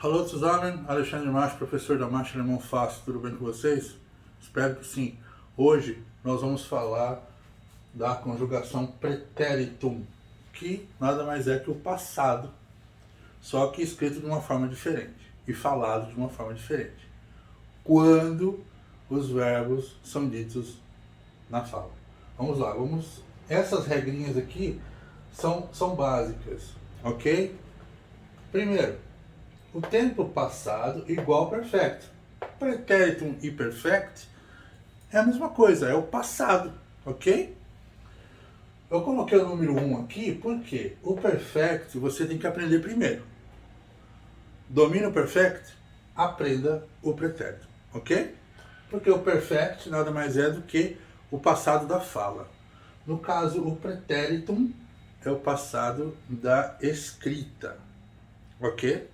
Hallo zusammen, Alexandre Macho, professor da Marcha Alemão Fácil, tudo bem com vocês? Espero que sim. Hoje nós vamos falar da conjugação pretéritum, que nada mais é que o passado, só que escrito de uma forma diferente e falado de uma forma diferente. Quando os verbos são ditos na fala. Vamos lá, essas regrinhas aqui são básicas, ok? Primeiro, o tempo passado igual perfect. Pretéritum e perfect é a mesma coisa, é o passado, ok? Eu coloquei o número 1 aqui porque o perfect você tem que aprender primeiro. Domina o perfect? Aprenda o pretérito, ok? Porque o perfect nada mais é do que o passado da fala. No caso, o pretéritum é o passado da escrita, ok?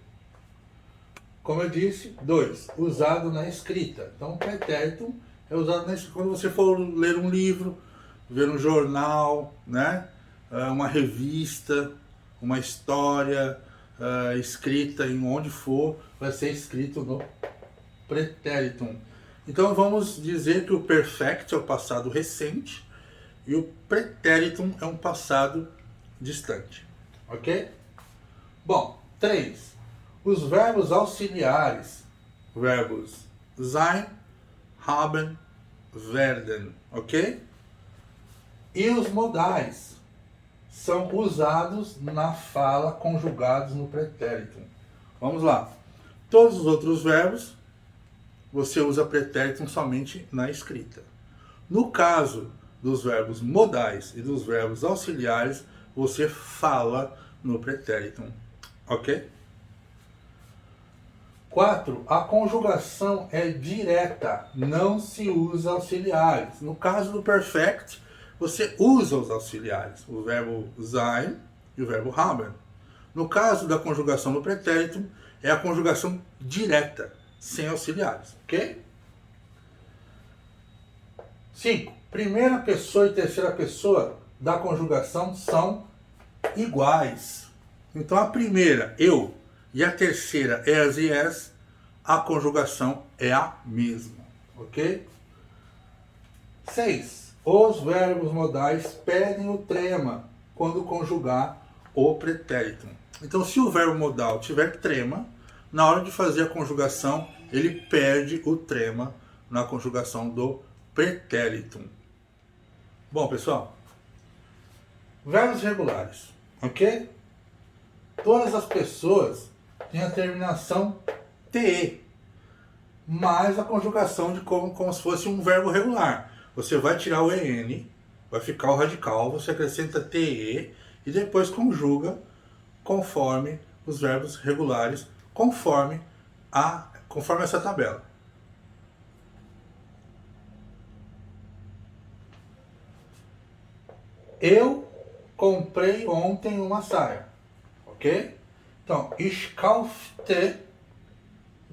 Como eu disse, 2, usado na escrita. Então, o pretérito é usado na escrita. Quando você for ler um livro, ver um jornal, né? Uma revista, uma história escrita em onde for, vai ser escrito no pretéritum. Então, vamos dizer que o perfect é o passado recente e o pretéritum é um passado distante. Ok? Bom, 3. Os verbos auxiliares, verbos sein, haben, werden, ok? E os modais são usados na fala conjugados no pretérito. Vamos lá. Todos os outros verbos, você usa pretérito somente na escrita. No caso dos verbos modais e dos verbos auxiliares, você fala no pretérito, ok? 4. A conjugação é direta, não se usa auxiliares. No caso do perfect, você usa os auxiliares, o verbo sein e o verbo haben. No caso da conjugação do pretérito, é a conjugação direta, sem auxiliares, ok? 5. Primeira pessoa e terceira pessoa da conjugação são iguais. Então a primeira, eu, e a terceira, as e as, a conjugação é a mesma, ok? 6. Os verbos modais perdem o trema quando conjugar o pretérito. Então, se o verbo modal tiver trema, na hora de fazer a conjugação, ele perde o trema na conjugação do pretérito. Bom, pessoal, verbos regulares, ok? Todas as pessoas têm a terminação TE, mais a conjugação de como se fosse um verbo regular. Você vai tirar o EN, vai ficar o radical, você acrescenta TE e depois conjuga conforme os verbos regulares, conforme essa tabela. Eu comprei ontem uma saia, ok? Então, ich kaufte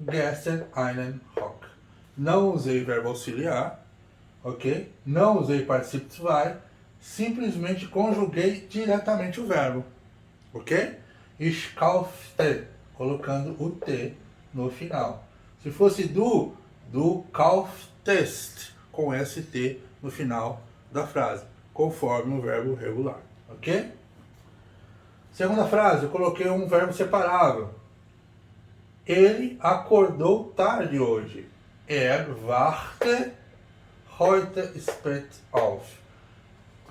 gestern einen Rock. Não usei verbo auxiliar, ok? Não usei participio 2, simplesmente conjuguei diretamente o verbo, ok? Ich kaufte, colocando o T no final. Se fosse du kauftest, com ST no final da frase, conforme o verbo regular, ok? Segunda frase, eu coloquei um verbo separável. Ele acordou tarde hoje. Wachte heute spät auf.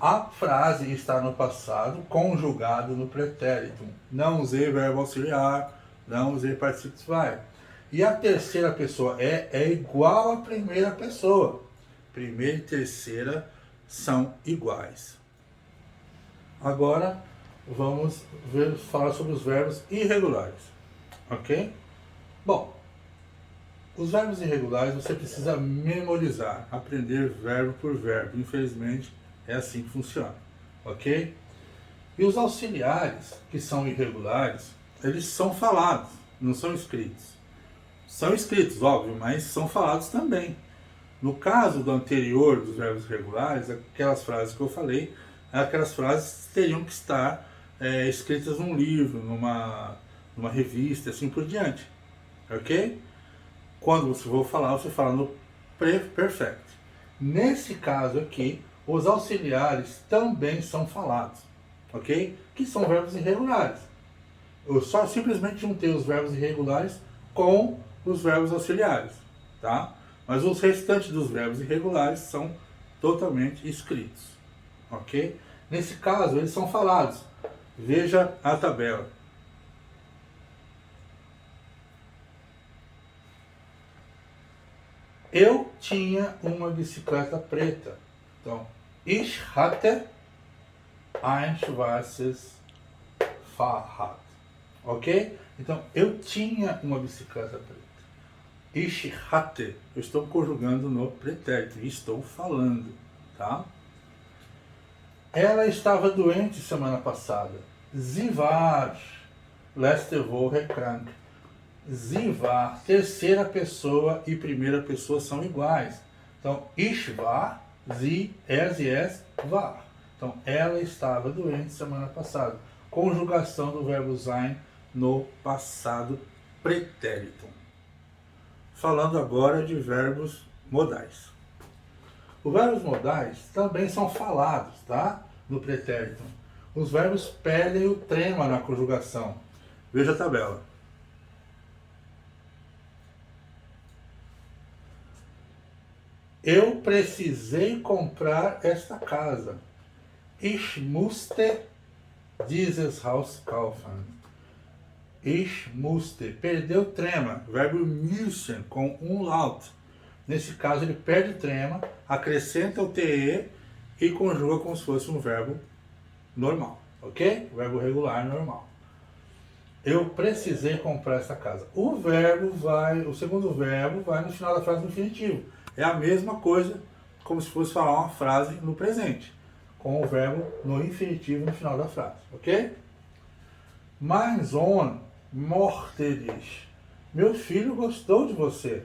A frase está no passado, conjugado no pretérito. Não usei verbo auxiliar, não usei participio 2. E a terceira pessoa é igual à primeira pessoa. Primeira e terceira são iguais. Agora vamos falar sobre os verbos irregulares, ok? Bom, os verbos irregulares você precisa memorizar, aprender verbo por verbo. Infelizmente, é assim que funciona, ok? E os auxiliares, que são irregulares, eles são falados, não são escritos. São escritos, óbvio, mas são falados também. No caso do anterior dos verbos regulares, aquelas frases que eu falei, aquelas frases teriam que estar escritas num livro, numa revista, assim por diante. ok? Quando você for falar, você fala no perfect. Nesse caso aqui, os auxiliares também são falados, ok? Que são verbos irregulares. Eu só simplesmente juntei os verbos irregulares com os verbos auxiliares, tá? Mas os restantes dos verbos irregulares são totalmente escritos, ok? Nesse caso, eles são falados. Veja a tabela. Eu tinha uma bicicleta preta. Então, ich hatte ein schwarzes Fahrrad. Ok? Então, eu tinha uma bicicleta preta. Ich hatte. Eu estou conjugando no pretérito. Estou falando. Tá? Ela estava doente semana passada. Sie war letzte Woche krank. Sie war, terceira pessoa e primeira pessoa são iguais. Então, ich war, sie, sie, es, war. Então, ela estava doente semana passada. Conjugação do verbo sein no passado pretérito. Falando agora de verbos modais. Os verbos modais também são falados, tá? No pretérito. Os verbos perdem o trema na conjugação. Veja a tabela. Eu precisei comprar esta casa. Ich musste dieses Haus kaufen. Ich musste. Perdeu o trema. Verbo müssen com laut. Nesse caso ele perde o trema, acrescenta o te e conjuga como se fosse um verbo normal. Ok? Verbo regular normal. Eu precisei comprar essa casa. O segundo verbo vai no final da frase no infinitivo. É a mesma coisa como se fosse falar uma frase no presente, com o verbo no infinitivo no final da frase, ok? Mein Sohn mochte dich. Meu filho gostou de você.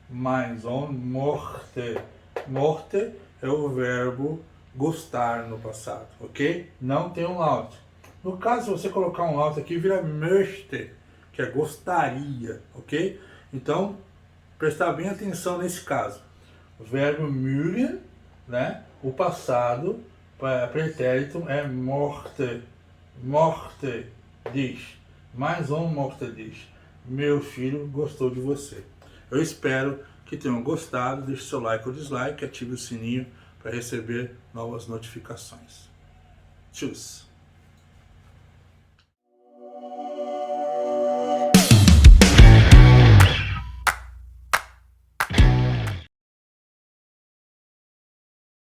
Mein Sohn mochte. Mochte é o verbo gostar no passado, ok? Não tem um laut. No caso, se você colocar um laut aqui, vira möchte, que é gostaria, ok? Então, prestar bem atenção nesse caso. O verbo mögen, né? O passado, pretérito, é mochte. Mochte dich. Mais um mochte dich. Meu filho gostou de você. Eu espero que tenham gostado. Deixe seu like ou dislike, ative o sininho para receber novas notificações. Tchau!